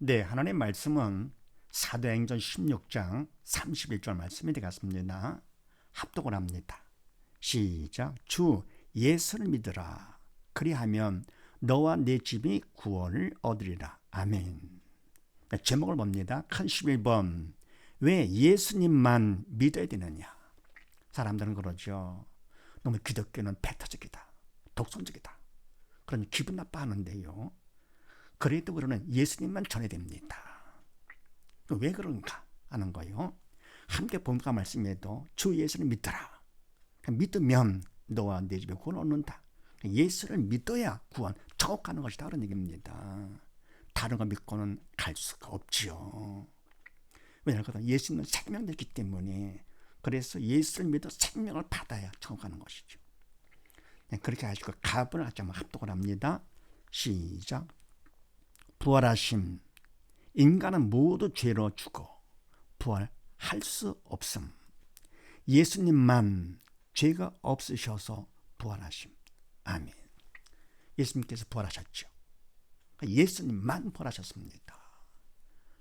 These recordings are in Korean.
네, 하나님의 말씀은 사도행전 16장 31절 말씀이 되겠습니다. 합독을 합니다. 시작. 주 예수를 믿으라. 그리하면 너와 내 집이 구원을 얻으리라. 아멘. 제목을 봅니다. 큰 11번. 왜 예수님만 믿어야 되느냐? 사람들은 그러죠. 너무 기독교는 배타적이다, 독선적이다, 그런 기분 나빠하는데요. 그래도 우리는 예수님만 전해야 됩니다. 왜 그런가 하는 거예요. 함께 본가 말씀에도 주 예수를 믿더라. 믿으면 너와 내 집에 구원 얻는다. 예수를 믿어야 구원 정확하는 것이다, 그런 얘기입니다. 다른 거 믿고는 갈 수가 없지요. 왜냐하면 예수님은 생명이기 때문에, 그래서 예수를 믿어 생명을 받아야 정확하는 것이죠. 그렇게 하시고 가분을 같이 한번 합독을 합니다. 시작. 부활하심. 인간은 모두 죄로 죽어 부활할 수 없음. 예수님만 죄가 없으셔서 부활하심. 아멘. 예수님께서 부활하셨죠. 예수님만 부활하셨습니다.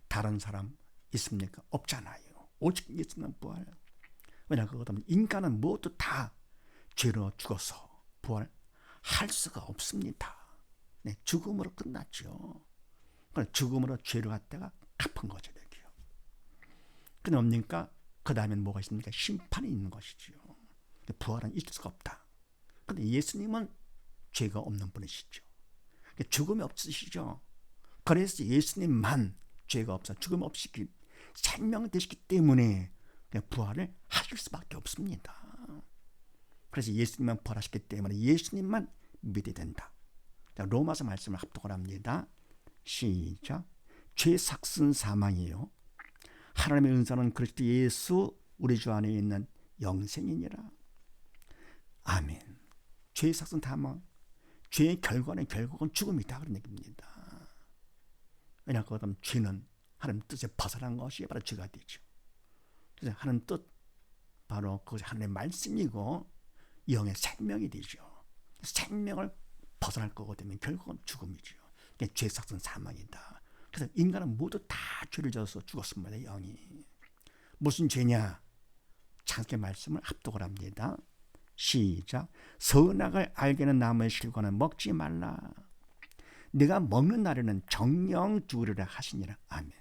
다른 사람 있습니까? 없잖아요. 오직 예수님만 부활. 왜냐, 그거는 인간은 모두 다 죄로 죽어서 부활할 수가 없습니다. 네, 죽음으로 끝났죠. 죽음으로 죄를 갖다가 갚은 거죠. 그게 뭡니까? 그 다음엔 뭐가 있습니까? 심판이 있는 것이죠. 부활은 있을 수가 없다. 그런데 예수님은 죄가 없는 분이시죠. 죽음이 없으시죠. 그래서 예수님만 죄가 없어 죽음 없이 생명 되시기 때문에 부활을 하실 수밖에 없습니다. 그래서 예수님만 부활하셨기 때문에 예수님만 믿어야 된다. 자, 로마서 말씀을 합독을 합니다. 시작. 죄 삭은 사망이요 하나님의 은사는 그리스도 예수 우리 주 안에 있는 영생이니라. 아멘. 죄 삭은 사망, 죄의 결과는 결국은 죽음이다, 그런 얘기입니다. 왜냐하면 죄는 하나님 뜻에 벗어난 것이 바로 죄가 되죠. 그래서 하나님 뜻, 바로 그것이 하나님의 말씀이고 영의 생명이 되죠. 생명을 벗어날 거고 되면 결국은 죽음이죠. 죄 삭은 사망이다. 그래서 인간은 모두 다 죄를 져서 죽었습니다. 영이. 무슨 죄냐? 창세기 말씀을 합독을 합니다. 시작. 선악을 알게는 나무의 실과는 먹지 말라. 네가 먹는 날에는 정령 죽으리라 하시니라. 아멘.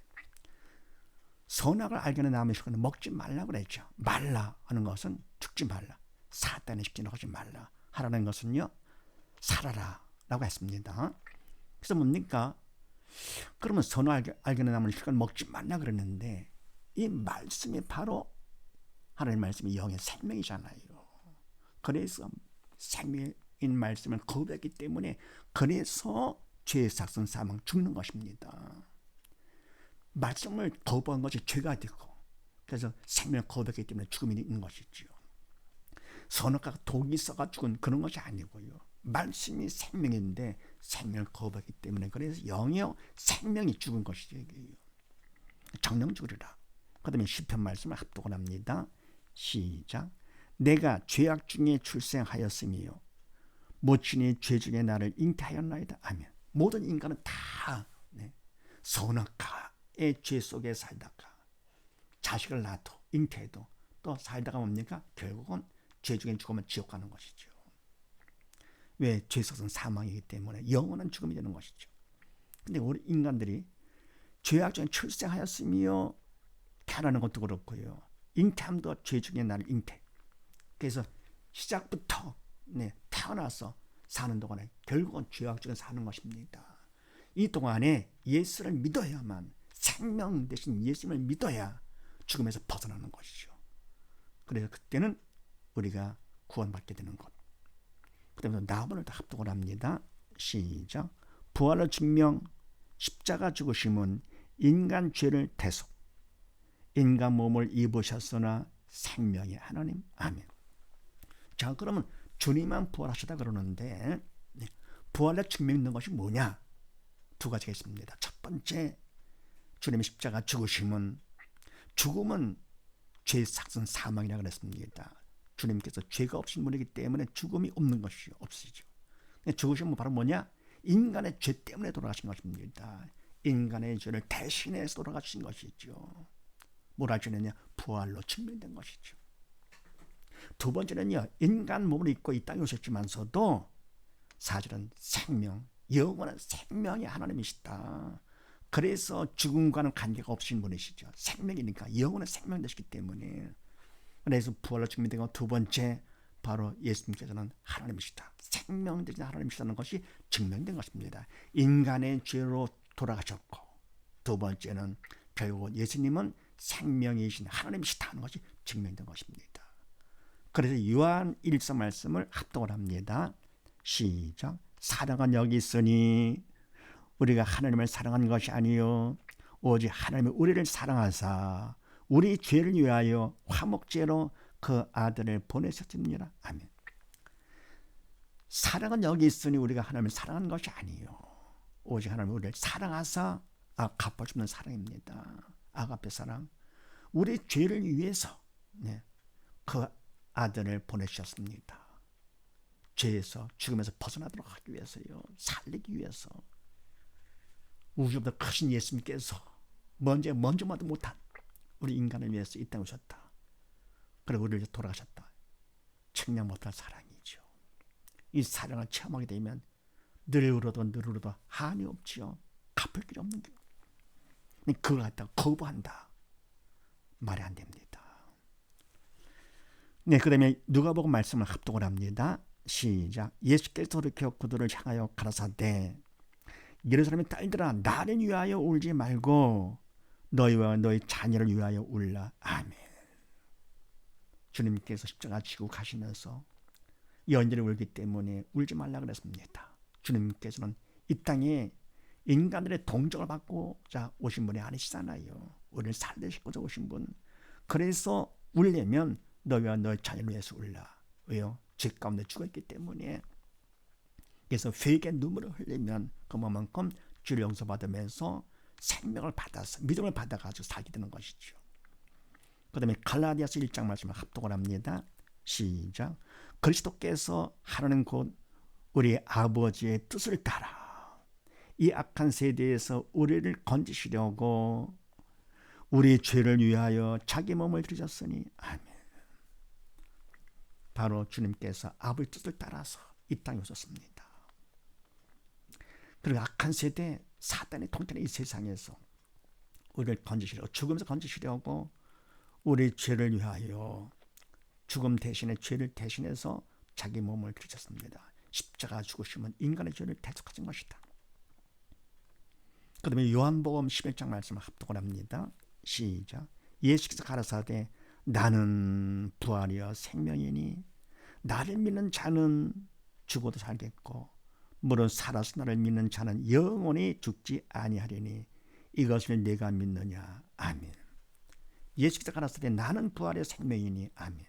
선악을 알게는 나무의 실과는 먹지 말라 그랬죠. 말라 하는 것은 죽지 말라, 사단의 식진을 하지 말라. 하라는 것은요, 살아라 라고 했습니다. 그래서 뭡니까? 그러면 선악을 알게는 나무의 실과는 먹지 말라 그랬는데, 이 말씀이 바로 하나님의 말씀이 영의 생명이잖아요. 그래서 생명인 말씀을 거부했기 때문에, 그래서 죄의 삭은 사망, 죽는 것입니다. 말씀을 거부한 것이 죄가 되고, 그래서 생명을 거부했기 때문에 죽음이 있는 것이죠. 선악과가 독이 있어가 죽은 그런 것이 아니고요. 말씀이 생명인데 생명을 거부했기 때문에, 그래서 영의 생명이 죽은 것이죠. 정령 죽으리라. 그 다음에 시편 말씀을 합독을 합니다. 시작. 내가 죄악 중에 출생하였으며 모친이 죄 중에 나를 잉태하였나이다. 아멘. 모든 인간은 다 선악과의 죄 속에 살다가 자식을 낳아도 잉태해도 또 살다가 뭡니까? 결국은 죄 중에 죽으면 지옥 가는 것이죠. 왜? 죄 속은 사망이기 때문에 영원한 죽음이 되는 것이죠. 근데 우리 인간들이 죄악 중에 출생하였으며 태어나는 것도 그렇고요, 잉태함도 죄 중에 나를 잉태. 그래서 시작부터 태어나서 사는 동안에 결국은 죄악 중에 사는 것입니다. 이 동안에 예수를 믿어야만, 생명 대신 예수님을 믿어야 죽음에서 벗어나는 것이죠. 그래서 그때는 우리가 구원받게 되는 것. 그다음에 나무를 다 합독을 합니다. 시작. 부활을 증명, 십자가 죽으심은 인간 죄를 대속, 인간 몸을 입으셨으나 생명의 하나님. 아멘. 자, 그러면 주님만 부활하시다 그러는데, 부활의 증명 있는 것이 뭐냐? 두 가지가 있습니다. 첫 번째, 주님의 십자가 죽으심은, 죽음은 죄 삭은 사망이라고 그랬습니다. 주님께서 죄가 없으신 분이기 때문에 죽음이 없는 것이죠. 없으시죠. 죽으심은 바로 뭐냐? 인간의 죄 때문에 돌아가신 것입니다. 인간의 죄를 대신해서 돌아가신 것이죠. 뭐라 하시느냐? 부활로 증명된 것이죠. 두 번째는요, 인간 몸을 입고 이 땅에 오셨지만서도 사실은 생명, 영원한 생명이 하나님이시다. 그래서 죽음과는 관계가 없으신 분이시죠. 생명이니까 영원한 생명 되시기 때문에. 그래서 부활로 증명된 두 번째, 바로 예수님께서는 하나님이시다. 생명 되신 하나님이시다는 것이 증명된 것입니다. 인간의 죄로 돌아가셨고, 두 번째는 결국 예수님은 생명이신 하나님이시다 하는 것이 증명된 것입니다. 그래서 요한 1서 말씀을 합독을 합니다. 시작. 사랑은 여기 있으니 우리가 하나님을 사랑한 것이 아니요 오직 하나님이 우리를 사랑하사 우리 죄를 위하여 화목제로 그 아들을 보내셨습니다. 아멘. 사랑은 여기 있으니 우리가 하나님을 사랑한 것이 아니요 오직 하나님이 우리를 사랑하사, 갚아주는 사랑입니다. 아가페 사랑. 우리 죄를 위해서 그 아들을 보내주셨습니다. 죄에서, 죽음에서 벗어나도록 하기 위해서요. 살리기 위해서. 우주보다 크신 예수님께서 먼저마도 못한 우리 인간을 위해서 이 땅에 오셨다. 그리고 우리를 위해서 돌아가셨다. 측량 못할 사랑이죠. 이 사랑을 체험하게 되면 늘 울어도 한이 없지요. 갚을 길이 없는 게. 그걸 갖다가 거부한다. 말이 안 됩니다. 그 다음에 누가복음 말씀을 합독을 합니다. 시작. 예수께서 돌이켜 그들을 향하여 가라사대 예루살렘의 딸들아 나를 위하여 울지 말고 너희와 너희 자녀를 위하여 울라. 아멘. 주님께서 십자가 지고 가시면서 연인이 울기 때문에 울지 말라 그랬습니다. 주님께서는 이 땅에 인간들의 동정을 받고자 오신 분이 아니시잖아요. 우리를 살리시고자 오신 분. 그래서 울려면 너희와 너희 자녀를 위해서 울라. 왜요? 죄 가운데 죽었기 때문에. 그래서 회개의 눈물을 흘리면 그만큼 죄를 용서받으면서 생명을 받아서 믿음을 받아가지고 살게 되는 것이죠. 그 다음에 갈라디아서 1장 말씀을 합독을 합니다. 시작. 그리스도께서 하나님 곧 우리 아버지의 뜻을 따라 이 악한 세대에서 우리를 건지시려고 우리 죄를 위하여 자기 몸을 드리셨으니 아멘. 바로 주님께서 아버지 뜻을 따라서 이 땅에 오셨습니다. 그리고 악한 세대, 사단의 통치는 이 세상에서 우리를 건지시려고, 죽음에서 건지시려고 우리 죄를 위하여 죽음 대신에 죄를 대신해서 자기 몸을 드리셨습니다. 십자가 죽으시면 인간의 죄를 대속하신 것이다. 그 다음에 요한복음 11장 말씀을 합독을 합니다. 시작. 예수께서 가라사대 나는 부활이여 생명이니 나를 믿는 자는 죽어도 살겠고 물론 살아서 나를 믿는 자는 영원히 죽지 아니하리니 이것을 내가 믿느냐. 아멘. 예수께서 가라사대 나는 부활의 생명이니 아멘.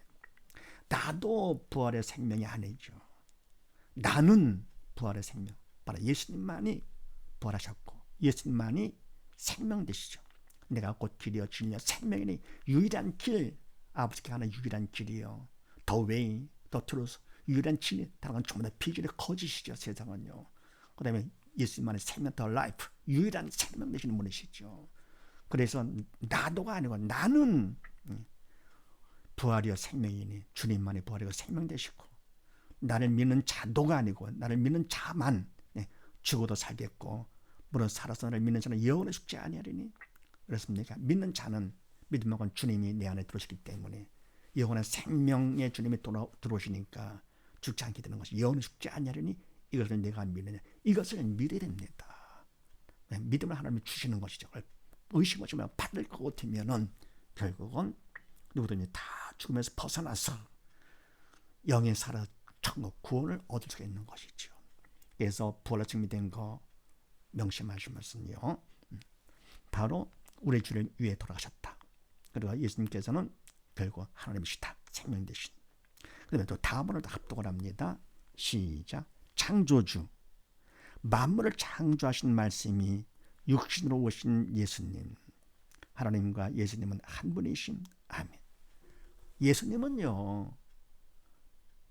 나도 부활의 생명이 아니죠. 나는 부활의 생명. 바로 예수님만이 부활하셨고 예수님만이 생명 되시죠. 내가 곧 길이요 진리요 생명이니 유일한 길, 아버지께 가는 유일한 길이요. 더 웨이, 더 트루스, 유일한 진리, 다른 건 전부 다 비질의 거짓이죠. 세상은요. 그 다음에 예수님만의 생명, 더 라이프, 유일한 생명 되시는 분이시죠. 그래서 나도가 아니고 나는 부활이요 생명이니 주님만이 부활이고 생명 되시고 나를 믿는 자도가 아니고 나를 믿는 자만 죽어도 살겠고 물론 살아서 나를 믿는 자는 영원히 죽지 아니하리니. 그렇습니까? 믿는 자는 믿음만큼 주님이 내 안에 들어오시기 때문에 영원한 생명의 주님이 들어오시니까 죽지 않게 되는 것이 영원히 죽지 아니하리니 이것을 내가 믿느냐. 이것을 믿어야 됩니다. 믿음을 하나님이 주시는 것이죠. 의심하시면 받을 것 같으면은 결국은 누구든지 다 죽음에서 벗어나서 영에 살아 천국 구원을 얻을 수가 있는 것이죠. 그래서 부활로 증명된 거 명심하신 것은요. 바로 우리 죄를 위해 돌아가셨다. 그리고 예수님께서는 결국 하나님이시다. 생명 되신. 그다음에 또 다음으로 합독을 합니다. 시작. 창조주. 만물을 창조하신 말씀이 육신으로 오신 예수님. 하나님과 예수님은 한 분이신. 아멘. 예수님은요.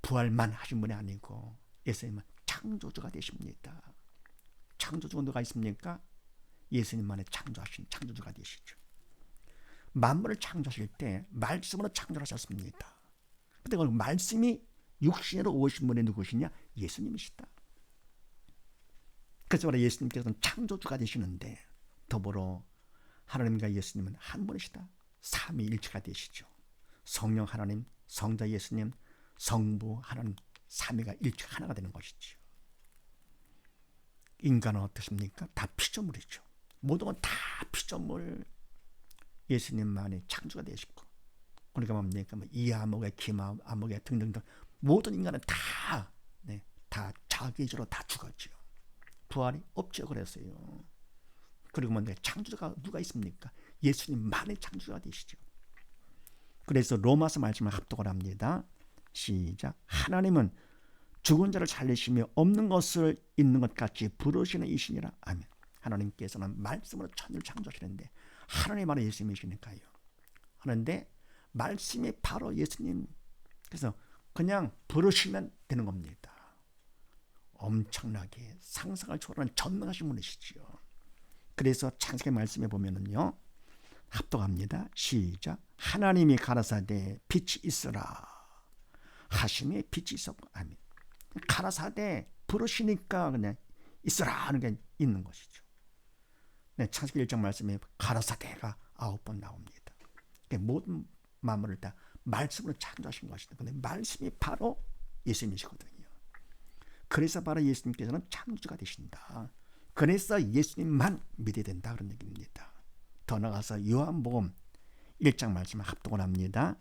부활만 하신 분이 아니고 예수님은 창조주가 되십니다. 창조주가 누가 있습니까? 예수님만의 창조하신 창조주가 되시죠. 만물을 창조하실 때 말씀으로 창조하셨습니다. 근데 그 말씀이 육신으로 오신 분이 누구시냐? 예수님이시다. 그래서 바로 예수님께서는 창조주가 되시는데 더불어 하나님과 예수님은 한 분이시다. 삼위일체가 되시죠. 성령 하나님, 성자 예수님, 성부 하나님, 삼위가 일체 하나가 되는 것이죠. 인간은 어떻습니까? 다 피조물이죠. 모든 건 다 피조물. 예수님만이 창조가 되시고, 그러니까 뭡니까? 이 암흑의 기마 암흑의 등등등 모든 인간은 다 자기 죄로 다 죽었죠. 부활이 없죠. 그래서요. 그리고 뭔가 창조자가 누가 있습니까? 예수님만의 창조가 되시죠. 그래서 로마서 말씀을 합독을 합니다. 시작. 하나님은 죽은 자를 살리시며 없는 것을 있는 것 같이 부르시는 이시니라. 아멘. 하나님께서는 말씀으로 천지를 창조하시는데 하나님 바로 예수님이시니까요. 그런데 말씀이 바로 예수님. 그래서 그냥 부르시면 되는 겁니다. 엄청나게 상상을 초월하는 전능하신 분이시죠. 그래서 창세기 말씀에 보면은요. 합독합니다. 시작. 하나님이 가라사대 빛이 있으라 하심에 빛이 있었고. 아멘. 가라사대 부르시니까 그냥 있으라 하는 게 있는 것이죠. 네, 창세기 1장 말씀에 가라사대가 9번 나옵니다. 모든 만물을 다 말씀으로 창조하신 것이다. 근데 말씀이 바로 예수님이시거든요. 그래서 바로 예수님께서는 창조가 되신다. 그래서 예수님만 믿어야 된다 그런 얘기입니다. 더 나아가서 요한복음 1장 말씀을 합독을 합니다.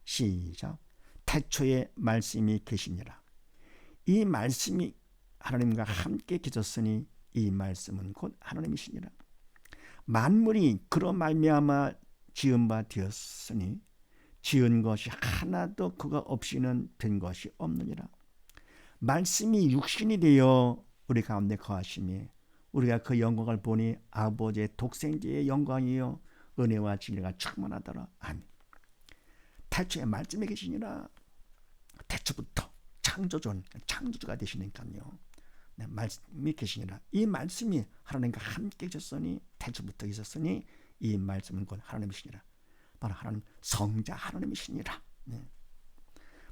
시작. 태초에 말씀이 계시니라. 이 말씀이 하나님과 함께 계셨으니 이 말씀은 곧 하나님이시니라. 만물이 그로 말미암아 지은 바 되었으니 지은 것이 하나도 그가 없이는 된 것이 없느니라. 말씀이 육신이 되어 우리 가운데 거하시며 우리가 그 영광을 보니 아버지의 독생자의 영광이요 은혜와 진리가 충만하더라. 아멘. 태초에 말씀이 계시니라. 태초부터 창조주가 되시니까요. 네, 말씀이 계시니라. 이 말씀이 하나님과 함께 계셨으니 태초부터 있었으니 이 말씀은 곧 하나님이시니라. 바로 하나님 성자 하나님이시니라. 네.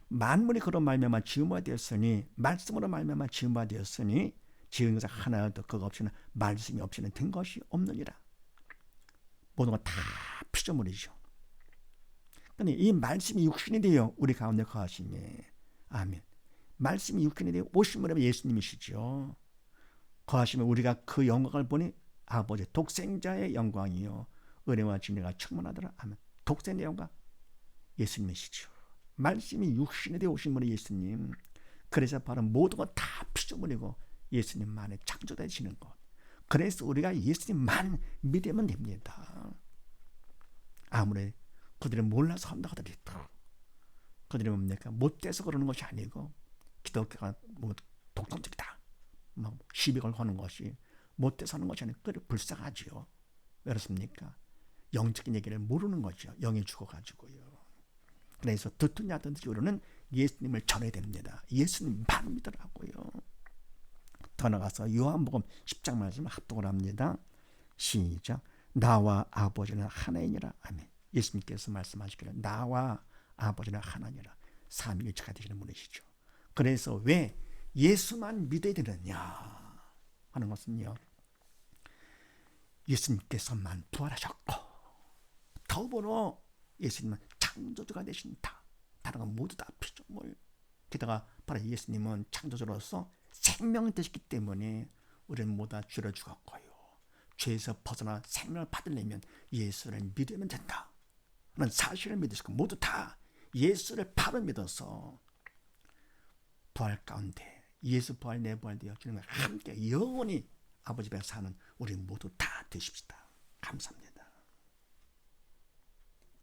만물이 그로 말미암아 지은 바 되었으니 말씀으로 말미암아 지은 바 되었으니 지은 것은 하나도 그가 없이는 말씀이 없이는 된 것이 없느니라. 모든 건 다 피조물이죠. 그런데 이 말씀이 육신이 되어 우리 가운데 거하시며 아멘. 말씀이 육신이 되어 오신 분이 예수님이시죠. 거하시며 우리가 그 영광을 보니 아버지 독생자의 영광이요 은혜와 진리가 충만하더라. 아멘. 독생자의 영광 예수님이시죠. 말씀이 육신이 되어 오신 분이 예수님. 그래서 바로 모든 건 다 피조물이고 예수님만의 창조되시는 것. 그래서 우리가 예수님만 믿으면 됩니다. 아무리 그들이 몰라서 한다 하더라도 그들이 뭡니까? 못돼서 그러는 것이 아니고 기독교가 뭐 독선적이다 막 시비 걸고 하는 것이 못돼서 하는 것이 아니고 그래 불쌍하지요. 왜 그렇습니까? 영적인 얘기를 모르는 거죠. 영이 죽어가지고요. 그래서 듣든 야든지 우리는 예수님을 전해야 됩니다. 예수님만 믿으라고요. 더 나가서 요한복음 10장 말씀을 합독을 합니다. 시작. 나와 아버지는 하나이니라. 아멘. 예수님께서 말씀하시기를 나와 아버지는 하나니라. 삼위일체가 되시는 분이시죠. 그래서 왜 예수만 믿어야 되느냐 하는 것은요. 예수님께서만 부활하셨고 더불어 예수님은 창조주가 되신다. 다른 건 모두 다 피조물. 게다가 바로 예수님은 창조주로서 생명이 되셨기 때문에 우리는 모두 다 죄를 죽었고요. 죄에서 벗어나 생명을 받으려면 예수를 믿으면 된다. 하는 사실을 믿으시고 모두 다 예수를 바로 믿어서 부활 가운데 예수 부활 내 부활 되어 주님과 함께 영원히 아버지 배 사는 우리 모두 다 되십시다. 감사합니다.